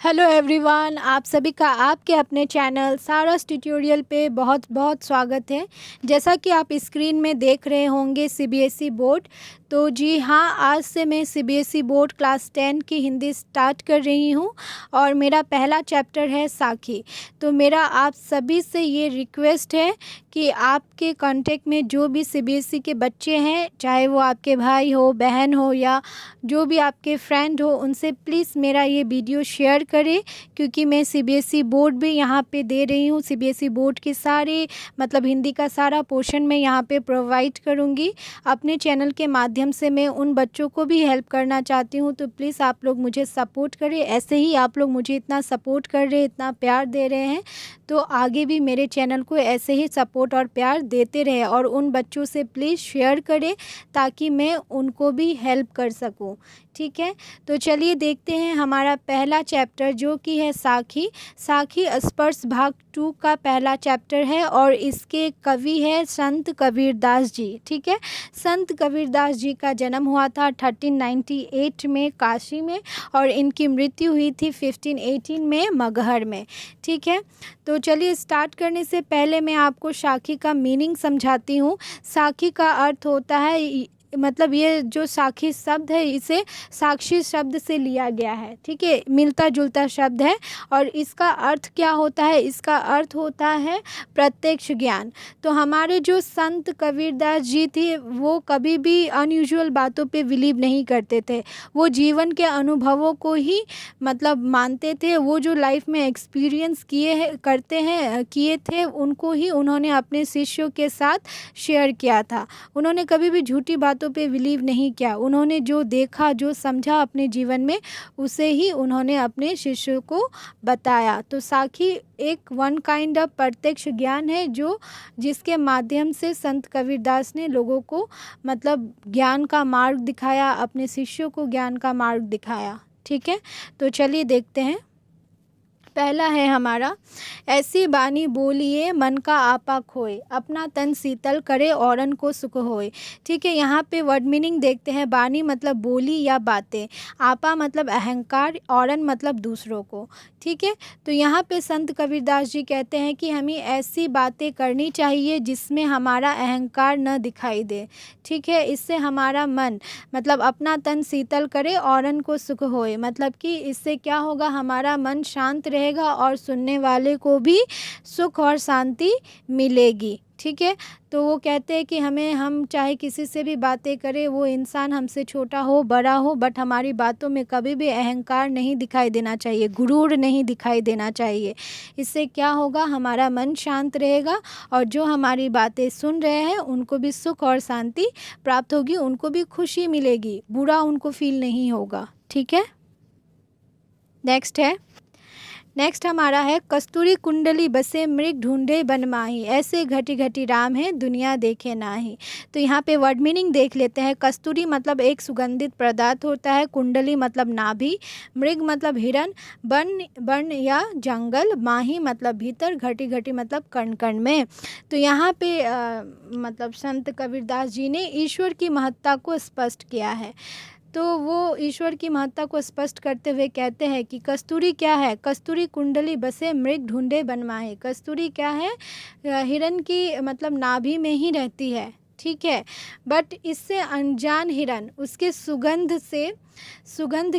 Hello everyone, आप सभी का आपके अपने चैनल सारास ट्यूटोरियल पे बहुत बहुत स्वागत है। जैसा कि आप स्क्रीन में देख रहे होंगे सीबीएसई बोर्ड, तो जी हाँ, आज से मैं सीबीएसई बोर्ड क्लास 10 की हिंदी स्टार्ट कर रही हूँ और मेरा पहला चैप्टर है साखी। तो मेरा आप सभी से ये रिक्वेस्ट है कि आपके कांटेक्ट में जो भी सीबीएसई के बच्चे हैं, चाहे वो आपके भाई हो, बहन हो या जो भी आपके फ्रेंड हो, उनसे प्लीज़ मेरा ये वीडियो शेयर करें, क्योंकि मैं सीबीएसई बोर्ड भी यहाँ पे दे रही हूँ। सीबीएसई बोर्ड के सारे मतलब हिंदी का सारा पोर्शन मैं यहाँ पे प्रोवाइड करूँगी। अपने चैनल के माध्यम से मैं उन बच्चों को भी हेल्प करना चाहती हूँ, तो प्लीज़ आप लोग मुझे सपोर्ट करें। ऐसे ही आप लोग मुझे इतना सपोर्ट कर रहे हैं, इतना प्यार दे रहे हैं, तो आगे भी मेरे चैनल को ऐसे ही सपोर्ट और प्यार देते रहे और उन बच्चों से प्लीज़ शेयर करें ताकि मैं उनको भी हेल्प कर सकूं। ठीक है, तो चलिए देखते हैं हमारा पहला चैप्टर जो कि है साखी। साखी स्पर्श भाग 2 का पहला चैप्टर है और इसके कवि है संत कबीरदास जी। ठीक है, संत कबीरदास जी का जन्म हुआ था 1398 में काशी में और इनकी मृत्यु हुई थी 1518 में मगहर में। ठीक है, तो चलिए स्टार्ट करने से पहले मैं आपको साखी का मीनिंग समझाती हूँ। साखी का अर्थ होता है, मतलब ये जो साखी शब्द है इसे साक्षी शब्द से लिया गया है। ठीक है, मिलता जुलता शब्द है और इसका अर्थ क्या होता है? इसका अर्थ होता है प्रत्यक्ष ज्ञान। तो हमारे जो संत कबीरदास जी थे वो कभी भी अनयूजुअल बातों पे बिलीव नहीं करते थे। वो जीवन के अनुभवों को ही मतलब मानते थे। वो जो लाइफ में एक्सपीरियंस किए थे उनको ही उन्होंने अपने शिष्यों के साथ शेयर किया था। उन्होंने कभी भी झूठी बातों पे बिलीव नहीं किया। उन्होंने जो देखा, जो समझा अपने जीवन में, उसे ही उन्होंने अपने शिष्यों को बताया। तो साखी एक वन काइंड ऑफ प्रत्यक्ष ज्ञान है जो जिसके माध्यम से संत कबीरदास ने लोगों को मतलब ज्ञान का मार्ग दिखाया, अपने शिष्यों को ज्ञान का मार्ग दिखाया। ठीक है, तो चलिए देखते हैं। पहला है हमारा, ऐसी बानी बोलिए मन का आपा खोए, अपना तन शीतल करे औरन को सुख होए। ठीक है, यहाँ पे वर्ड मीनिंग देखते हैं। बानी मतलब बोली या बातें, आपा मतलब अहंकार, औरन मतलब दूसरों को। ठीक है, तो यहाँ पे संत कबीरदास जी कहते हैं कि हमें ऐसी बातें करनी चाहिए जिसमें हमारा अहंकार न दिखाई दे। ठीक है, इससे हमारा मन मतलब अपना तन शीतल करे औरन को सुख होए, मतलब कि इससे क्या होगा, हमारा मन शांत रहेगा और सुनने वाले को भी सुख और शांति मिलेगी। ठीक है, तो वो कहते हैं कि हम चाहे किसी से भी बातें करें, वो इंसान हमसे छोटा हो बड़ा हो, बट हमारी बातों में कभी भी अहंकार नहीं दिखाई देना चाहिए, गुरूर नहीं दिखाई देना चाहिए। इससे क्या होगा, हमारा मन शांत रहेगा और जो हमारी बातें सुन रहे हैं उनको भी सुख और शांति प्राप्त होगी, उनको भी खुशी मिलेगी, बुरा उनको फील नहीं होगा। ठीक है, नेक्स्ट हमारा है, कस्तूरी कुंडली बसे मृग ढूंढे बन माही, ऐसे घटी घटी राम है दुनिया देखे नाही। तो यहाँ पे वर्ड मीनिंग देख लेते हैं। कस्तूरी मतलब एक सुगंधित पदार्थ होता है, कुंडली मतलब नाभि, मृग मतलब हिरन, बन या जंगल, माही मतलब भीतर, घटी घटी मतलब कण कण में। तो यहाँ पे मतलब संत कबीरदास जी ने ईश्वर की महत्ता को स्पष्ट किया है। तो वो ईश्वर की महत्ता को स्पष्ट करते हुए कहते हैं कि कस्तूरी क्या है, कस्तूरी कुंडली बसे मृग ढूंढे बन माही। कस्तूरी क्या है, हिरन की मतलब नाभि में ही रहती है। ठीक है, बट इससे अनजान हिरन उसके सुगंध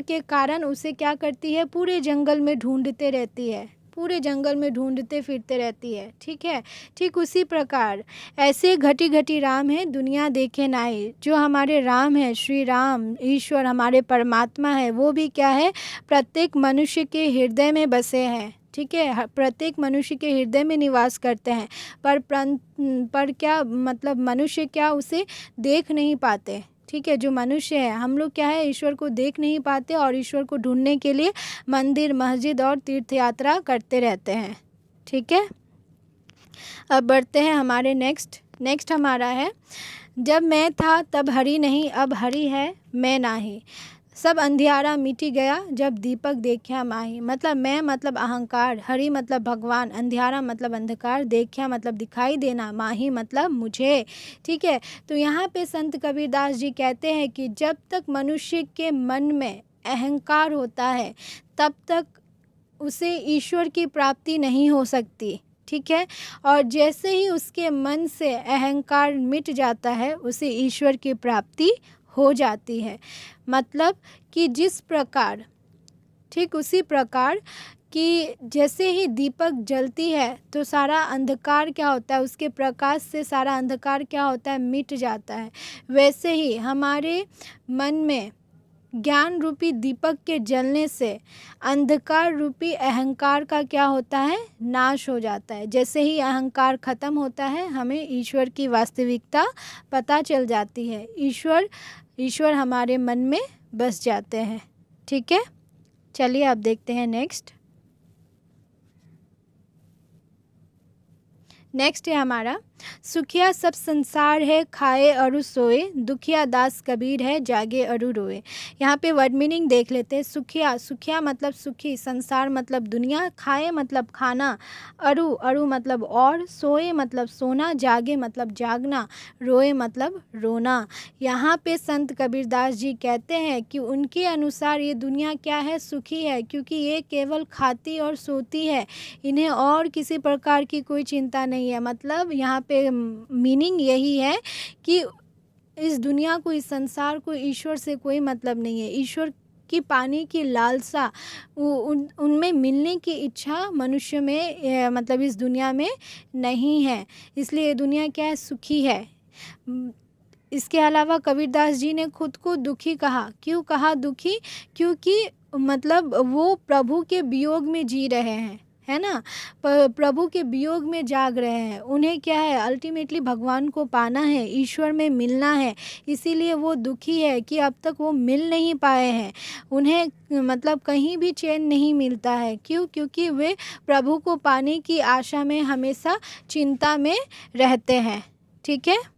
के कारण उसे क्या करती है, पूरे जंगल में ढूंढते रहती है, पूरे जंगल में ढूंढते फिरते रहती है। ठीक है, ठीक उसी प्रकार ऐसे घटी घटी राम है दुनिया देखे नाई। जो हमारे राम है, श्री राम ईश्वर हमारे परमात्मा है, वो भी क्या है, प्रत्येक मनुष्य के हृदय में बसे हैं। ठीक है, प्रत्येक मनुष्य के हृदय में निवास करते हैं, पर क्या मतलब मनुष्य क्या उसे देख नहीं पाते। ठीक है, जो मनुष्य है, हम लोग क्या है, ईश्वर को देख नहीं पाते और ईश्वर को ढूंढने के लिए मंदिर मस्जिद और तीर्थ यात्रा करते रहते हैं। ठीक है, अब बढ़ते हैं हमारे नेक्स्ट हमारा है, जब मैं था तब हरि नहीं, अब हरि है मैं नाही, सब अंधियारा मिटी गया जब दीपक देखा माही। मतलब मैं मतलब अहंकार, हरि मतलब भगवान, अंधियारा मतलब अंधकार, देखा मतलब दिखाई देना, माही मतलब मुझे। ठीक है, तो यहाँ पे संत कबीरदास जी कहते हैं कि जब तक मनुष्य के मन में अहंकार होता है तब तक उसे ईश्वर की प्राप्ति नहीं हो सकती। ठीक है, और जैसे ही उसके मन से अहंकार मिट जाता है उसे ईश्वर की प्राप्ति हो जाती है। मतलब कि जिस प्रकार, ठीक उसी प्रकार कि जैसे ही दीपक जलती है तो सारा अंधकार क्या होता है, उसके प्रकाश से सारा अंधकार क्या होता है, मिट जाता है। वैसे ही हमारे मन में ज्ञान रूपी दीपक के जलने से अंधकार रूपी अहंकार का क्या होता है, नाश हो जाता है। जैसे ही अहंकार खत्म होता है हमें ईश्वर की वास्तविकता पता चल जाती है। ईश्वर हमारे मन में बस जाते हैं। ठीक है, चलिए आप देखते हैं नेक्स्ट है हमारा, सुखिया सब संसार है खाए अरु सोए, दुखिया दास कबीर है जागे अरु रोए। यहाँ पे वर्ड मीनिंग देख लेते हैं। सुखिया मतलब सुखी, संसार मतलब दुनिया, खाए मतलब खाना, अरु मतलब और, सोए मतलब सोना, जागे मतलब जागना, रोए मतलब रोना। यहाँ पे संत कबीरदास जी कहते हैं कि उनके अनुसार ये दुनिया क्या है, सुखी है, क्योंकि ये केवल खाती और सोती है, इन्हें और किसी प्रकार की कोई चिंता नहीं है। मतलब यहाँ पे मीनिंग यही है कि इस दुनिया को, इस संसार को ईश्वर से कोई मतलब नहीं है। ईश्वर की पाने की लालसा, उनमें मिलने की इच्छा मनुष्य में मतलब इस दुनिया में नहीं है, इसलिए ये दुनिया क्या है, सुखी है। इसके अलावा कबीरदास जी ने खुद को दुखी कहा। क्यों कहा दुखी? क्योंकि मतलब वो प्रभु के वियोग में जी रहे हैं, है ना, प्रभु के वियोग में जाग रहे हैं। उन्हें क्या है, अल्टीमेटली भगवान को पाना है, ईश्वर में मिलना है, इसीलिए वो दुखी है कि अब तक वो मिल नहीं पाए हैं। उन्हें मतलब कहीं भी चैन नहीं मिलता है। क्यों? क्योंकि वे प्रभु को पाने की आशा में हमेशा चिंता में रहते हैं। ठीक है,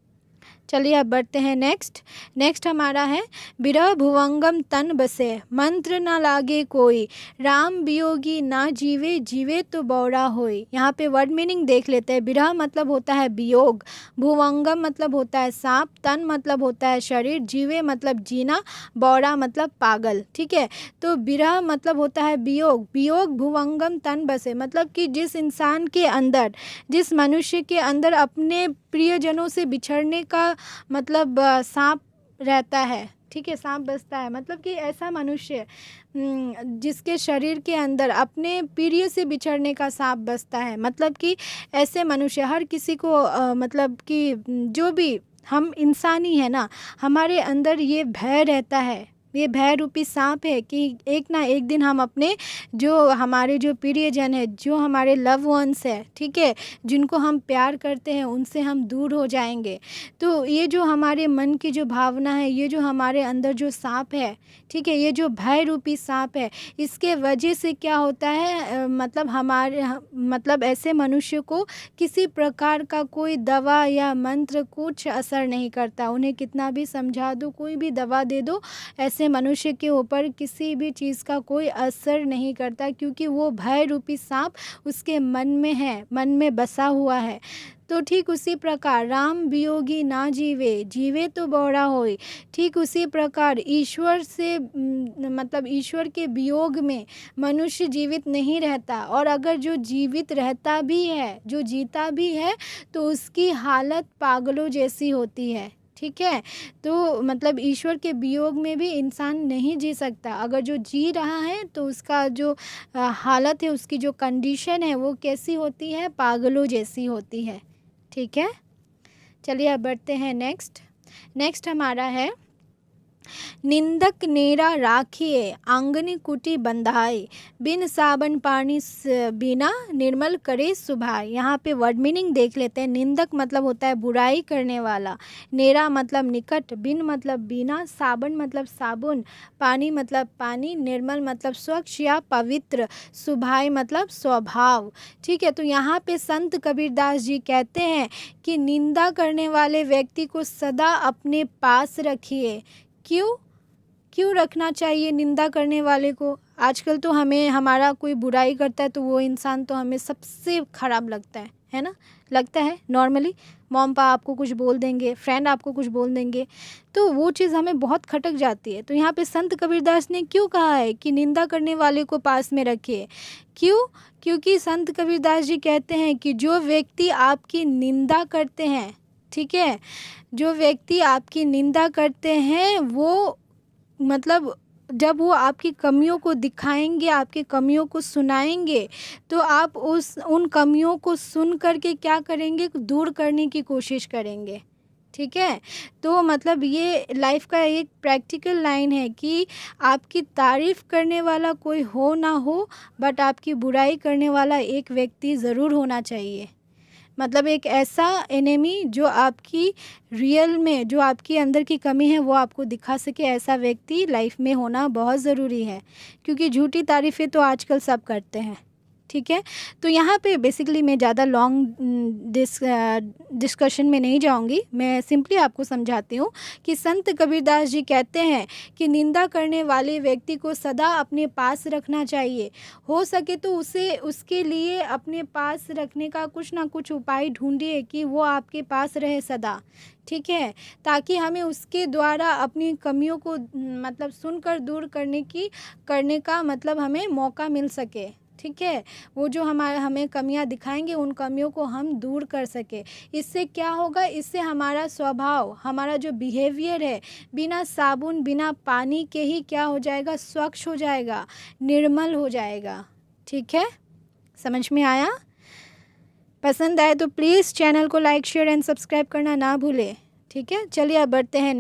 चलिए अब बढ़ते हैं नेक्स्ट हमारा है, बिरह भुवंगम तन बसे, मंत्र ना लागे कोई, राम वियोगी ना जीवे, जीवे तो बौरा होई। यहाँ पे वर्ड मीनिंग देख लेते हैं। बिरह मतलब होता है वियोग, भुवंगम मतलब होता है सांप, तन मतलब होता है शरीर, जीवे मतलब जीना, बौरा मतलब पागल। ठीक है, तो बिरह मतलब होता है वियोग भुवंगम तन बसे, मतलब कि जिस इंसान के अंदर, जिस मनुष्य के अंदर अपने प्रियजनों से बिछड़ने का मतलब सांप रहता है। ठीक है, सांप बसता है, मतलब कि ऐसा मनुष्य जिसके शरीर के अंदर अपने प्रिय से बिछड़ने का सांप बसता है। मतलब कि ऐसे मनुष्य, हर किसी को मतलब कि जो भी हम इंसान ही है ना, हमारे अंदर ये भय रहता है, ये भय रूपी सांप है कि एक ना एक दिन हम अपने जो हमारे जो प्रियजन है, जो हमारे लव वंस है, ठीक है, जिनको हम प्यार करते हैं, उनसे हम दूर हो जाएंगे। तो ये जो हमारे मन की जो भावना है, ये जो हमारे अंदर जो सांप है, ठीक है, ये जो भय रूपी सांप है, इसके वजह से क्या होता है, मतलब मतलब ऐसे मनुष्य को किसी प्रकार का कोई दवा या मंत्र कुछ असर नहीं करता। उन्हें कितना भी समझा दो, कोई भी दवा दे दो, ऐसे मनुष्य के ऊपर किसी भी चीज़ का कोई असर नहीं करता, क्योंकि वो भय रूपी सांप उसके मन में है, मन में बसा हुआ है। तो ठीक उसी प्रकार राम वियोगी ना जीवे, जीवे तो बौरा होए। ठीक उसी प्रकार ईश्वर से मतलब ईश्वर के वियोग में मनुष्य जीवित नहीं रहता, और अगर जो जीवित रहता भी है, जो जीता भी है, तो उसकी हालत पागलों जैसी होती है। ठीक है, तो मतलब ईश्वर के वियोग में भी इंसान नहीं जी सकता। अगर जो जी रहा है तो उसका जो हालत है, उसकी जो कंडीशन है, वो कैसी होती है, पागलों जैसी होती है। ठीक है, चलिए अब बढ़ते हैं नेक्स्ट हमारा है, निंदक नेरा राखिए, आंगनी कुटी बंधाए, बिन साबन पानी बिना निर्मल करे सुभाए। यहाँ पे वर्ड मीनिंग देख लेते हैं। निंदक मतलब होता है बुराई करने वाला, नेरा मतलब निकट, बिन मतलब बिना, साबन मतलब साबुन, पानी मतलब पानी, निर्मल मतलब स्वच्छ या पवित्र, सुभाए मतलब स्वभाव। ठीक है, तो यहाँ पे संत कबीरदास जी कहते हैं कि निंदा करने वाले व्यक्ति को सदा अपने पास रखिए। क्यों रखना चाहिए निंदा करने वाले को? आजकल तो हमें, हमारा कोई बुराई करता है तो वो इंसान तो हमें सबसे खराब लगता है ना, लगता है नॉर्मली मॉम पापा आपको कुछ बोल देंगे, फ्रेंड आपको कुछ बोल देंगे, तो वो चीज़ हमें बहुत खटक जाती है। तो यहाँ पे संत कबीरदास ने क्यों कहा है कि निंदा करने वाले को पास में रखिए? क्यों? क्योंकि संत कबीरदास जी कहते हैं कि जो व्यक्ति आपकी निंदा करते हैं, ठीक है, जो व्यक्ति आपकी निंदा करते हैं वो मतलब जब वो आपकी कमियों को दिखाएंगे, आपकी कमियों को सुनाएंगे, तो आप उन कमियों को सुन करके क्या करेंगे, दूर करने की कोशिश करेंगे। ठीक है, तो मतलब ये लाइफ का एक प्रैक्टिकल लाइन है कि आपकी तारीफ़ करने वाला कोई हो ना हो, बट आपकी बुराई करने वाला एक व्यक्ति ज़रूर होना चाहिए। मतलब एक ऐसा एनिमी जो आपकी रियल में जो आपकी अंदर की कमी है वो आपको दिखा सके, ऐसा व्यक्ति लाइफ में होना बहुत ज़रूरी है, क्योंकि झूठी तारीफ़ें तो आजकल सब करते हैं। ठीक है, तो यहाँ पे बेसिकली मैं ज़्यादा लॉन्ग डिस्कशन में नहीं जाऊँगी, मैं सिंपली आपको समझाती हूँ कि संत कबीरदास जी कहते हैं कि निंदा करने वाले व्यक्ति को सदा अपने पास रखना चाहिए। हो सके तो उसे उसके लिए अपने पास रखने का कुछ ना कुछ उपाय ढूंढिए कि वो आपके पास रहे सदा। ठीक है, ताकि हमें उसके द्वारा अपनी कमियों को मतलब सुनकर दूर करने का मतलब हमें मौका मिल सके। ठीक है, वो जो हमें कमियां दिखाएंगे उन कमियों को हम दूर कर सके। इससे क्या होगा, इससे हमारा स्वभाव, हमारा जो बिहेवियर है बिना साबुन बिना पानी के ही क्या हो जाएगा, स्वच्छ हो जाएगा, निर्मल हो जाएगा। ठीक है, समझ में आया? पसंद आए तो प्लीज़ चैनल को लाइक शेयर एंड सब्सक्राइब करना ना भूलें। ठीक है, चलिए अब बढ़ते हैं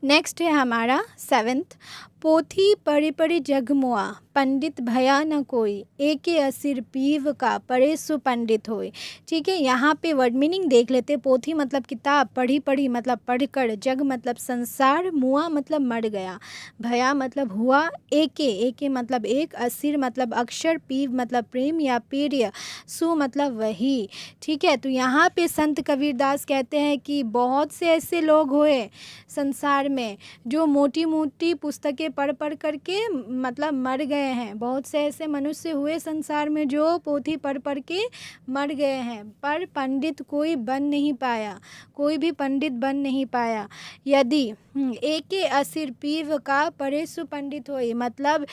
नेक्स्ट है हमारा 7th। पोथी पढ़ी पढ़ी जग मुआ, पंडित भया न कोई, एके असिर पीव का पढ़े सु पंडित होए। ठीक है, यहाँ पे वर्ड मीनिंग देख लेते। पोथी मतलब किताब, पढ़ी पढ़ी मतलब पढ़कर, जग मतलब संसार, मुआ मतलब मर गया, भया मतलब हुआ, एके मतलब एक, असिर मतलब अक्षर, पीव मतलब प्रेम या प्रिय, सु मतलब वही। ठीक है, तो यहाँ पे संत कबीरदास कहते हैं कि बहुत से ऐसे लोग हुए संसार में जो मोटी मोटी पुस्तकें पढ़ करके मतलब मर गए हैं। बहुत से ऐसे मनुष्य हुए संसार में जो पोथी पढ़ के मर गए हैं, पर पंडित कोई बन नहीं पाया, कोई भी पंडित बन नहीं पाया। यदि एके असिर पीव का पढ़े सु पंडित होई, मतलब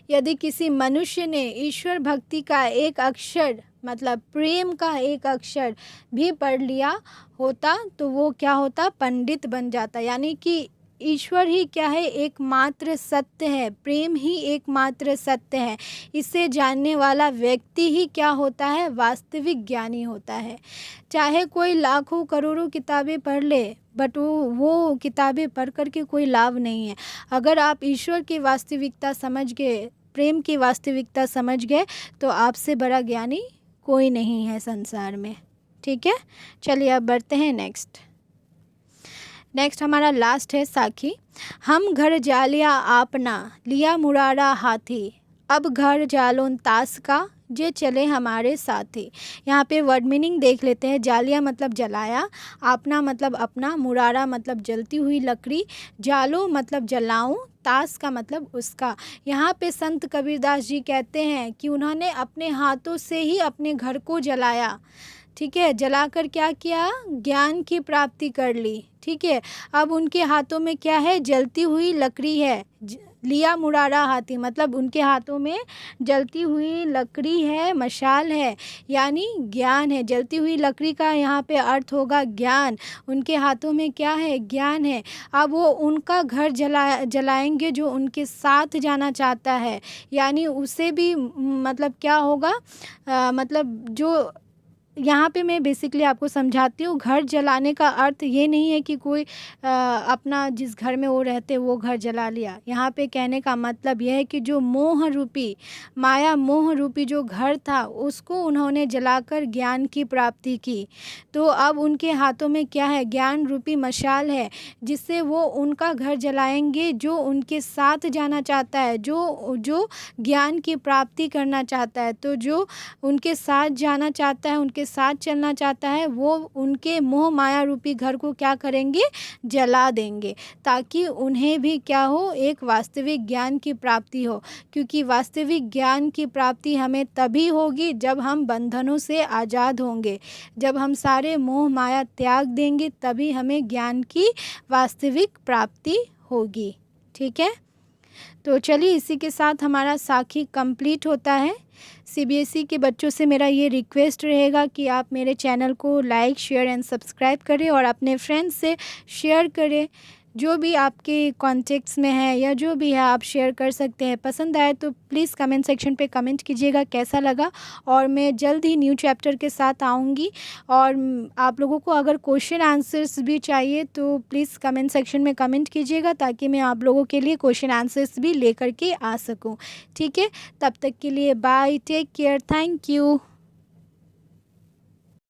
यदि किसी मनुष्य ने ईश्वर भक्ति का एक अक्षर मतलब प्रेम का एक अक्षर भी पढ़ लिया होता तो वो क्या होता, पंडित बन जाता। यानी कि ईश्वर ही क्या है, एकमात्र सत्य है, प्रेम ही एकमात्र सत्य है। इसे जानने वाला व्यक्ति ही क्या होता है, वास्तविक ज्ञानी होता है। चाहे कोई लाखों करोड़ों किताबें पढ़ ले, बट वो किताबें पढ़ कर के कोई लाभ नहीं है। अगर आप ईश्वर की वास्तविकता समझ गए, प्रेम की वास्तविकता समझ गए, तो आपसे बड़ा ज्ञानी कोई नहीं है संसार में। ठीक है, चलिए अब बढ़ते हैं नेक्स्ट हमारा लास्ट है साखी। हम घर जालिया आपना, लिया मुरारा हाथी, अब घर जालोन तास का, जे चले हमारे साथी। यहाँ पे वर्ड मीनिंग देख लेते हैं। जालिया मतलब जलाया, आपना मतलब अपना, मुरारा मतलब जलती हुई लकड़ी, जालो मतलब जलाऊं, तास का मतलब उसका। यहाँ पे संत कबीरदास जी कहते हैं कि उन्होंने अपने हाथों से ही अपने घर को जलाया। ठीक है, जलाकर क्या किया, ज्ञान की प्राप्ति कर ली। ठीक है, अब उनके हाथों में क्या है, जलती हुई लकड़ी है। लिया मुरारा हाथी मतलब उनके हाथों में जलती हुई लकड़ी है, मशाल है, यानी ज्ञान है। जलती हुई लकड़ी का यहाँ पे अर्थ होगा ज्ञान। उनके हाथों में क्या है, ज्ञान है। अब वो उनका घर जलाएंगे जो उनके साथ जाना चाहता है, यानी उसे भी मतलब क्या होगा, मतलब जो यहाँ पे मैं बेसिकली आपको समझाती हूँ। घर जलाने का अर्थ ये नहीं है कि कोई अपना जिस घर में वो रहते वो घर जला लिया। यहाँ पे कहने का मतलब यह है कि जो मोह रूपी, माया मोह रूपी जो घर था उसको उन्होंने जलाकर ज्ञान की प्राप्ति की। तो अब उनके हाथों में क्या है, ज्ञान रूपी मशाल है, जिससे वो उनका घर जलाएंगे जो उनके साथ जाना चाहता है, जो ज्ञान की प्राप्ति करना चाहता है। तो जो उनके साथ जाना चाहता है, उनके के साथ चलना चाहता है वो उनके मोह माया रूपी घर को क्या करेंगे, जला देंगे, ताकि उन्हें भी क्या हो, एक वास्तविक ज्ञान की प्राप्ति हो। क्योंकि वास्तविक ज्ञान की प्राप्ति हमें तभी होगी जब हम बंधनों से आज़ाद होंगे, जब हम सारे मोह माया त्याग देंगे, तभी हमें ज्ञान की वास्तविक प्राप्ति होगी। ठीक है, तो चलिए इसी के साथ हमारा साखी कंप्लीट होता है। सीबीएसई के बच्चों से मेरा ये रिक्वेस्ट रहेगा कि आप मेरे चैनल को लाइक, शेयर एंड सब्सक्राइब करें और अपने फ्रेंड्स से शेयर करें। जो भी आपके कॉन्टेक्ट्स में है या जो भी है आप शेयर कर सकते हैं। पसंद आए तो प्लीज़ कमेंट सेक्शन पे कमेंट कीजिएगा कैसा लगा, और मैं जल्द ही न्यू चैप्टर के साथ आऊँगी। और आप लोगों को अगर क्वेश्चन आंसर्स भी चाहिए तो प्लीज़ कमेंट सेक्शन में कमेंट कीजिएगा, ताकि मैं आप लोगों के लिए क्वेश्चन आंसर्स भी लेकर के आ सकूँ। ठीक है, तब तक के लिए bye, take care, thank you.